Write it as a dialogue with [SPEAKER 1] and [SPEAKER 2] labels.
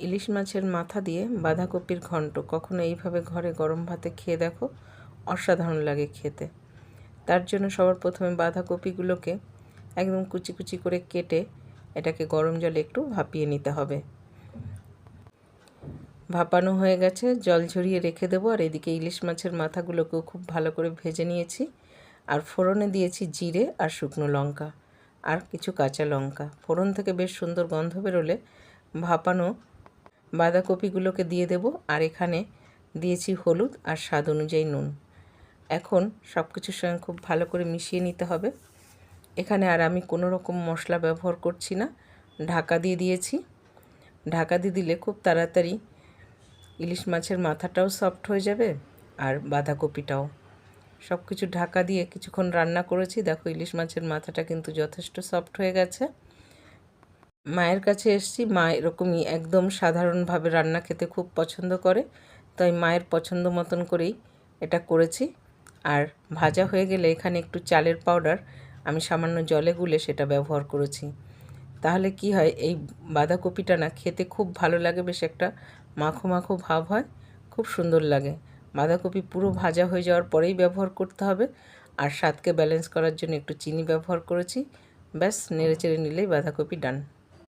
[SPEAKER 1] ইলিশ মাছের মাথা দিয়ে বাঁধাকপির ঘন্ট কখনো এইভাবে ঘরে গরম ভাতে খেয়ে দেখো, অসাধারণ লাগে খেতে। তার জন্য সবার প্রথমে বাঁধাকপিগুলোকে একদম কুচি কুচি করে কেটে এটাকে গরম জলে একটু ভাপিয়ে নিতে হবে। ভাপানো হয়ে গেছে, জল ঝরিয়ে রেখে দেবো। আর এদিকে ইলিশ মাছের মাথাগুলোকেও খুব ভালো করে ভেজে নিয়েছি। আর ফোড়নে দিয়েছি জিরে আর শুকনো লঙ্কা আর কিছু কাঁচা লঙ্কা। ফোড়ন থেকে বেশ সুন্দর গন্ধ বেরোলে ভাপানো বাঁধাকপিগুলোকে দিয়ে দেব। আর এখানে দিয়েছি হলুদ আর স্বাদ অনুযায়ী নুন। এখন সব কিছুর সঙ্গে খুব ভালো করে মিশিয়ে নিতে হবে। এখানে আর আমি কোনো রকম মশলা ব্যবহার করছি না, ঢাকা দিয়ে দিয়েছি। ঢাকা দিয়ে দিলে খুব তাড়াতাড়ি ইলিশ মাছের মাথাটাও সফট হয়ে যাবে আর বাঁধাকপিটাও। সব কিছু ঢাকা দিয়ে কিছুক্ষণ রান্না করেছি। দেখো ইলিশ মাছের মাথাটা কিন্তু যথেষ্ট সফট হয়ে গেছে। মায়ের কাছে এসেছি, মা এরকমই একদম সাধারণভাবে রান্না খেতে খুব পছন্দ করে, তাই মায়ের পছন্দ মতন করেই এটা করেছি। আর ভাজা হয়ে গেলে এখানে একটু চালের পাউডার আমি সামান্য জলে গুলে সেটা ব্যবহার করেছি। তাহলে কি হয়, এই বাঁধাকপিটা না খেতে খুব ভালো লাগে, বেশ একটা মাখো মাখো ভাব হয়, খুব সুন্দর লাগে। বাঁধাকপি পুরো ভাজা হয়ে যাওয়ার পরেই ব্যবহার করতে হবে। আর স্বাদকে ব্যালেন্স করার জন্য একটু চিনি ব্যবহার করেছি। ব্যাস নেড়ে চেড়ে নিলেই বাঁধাকপি ডান।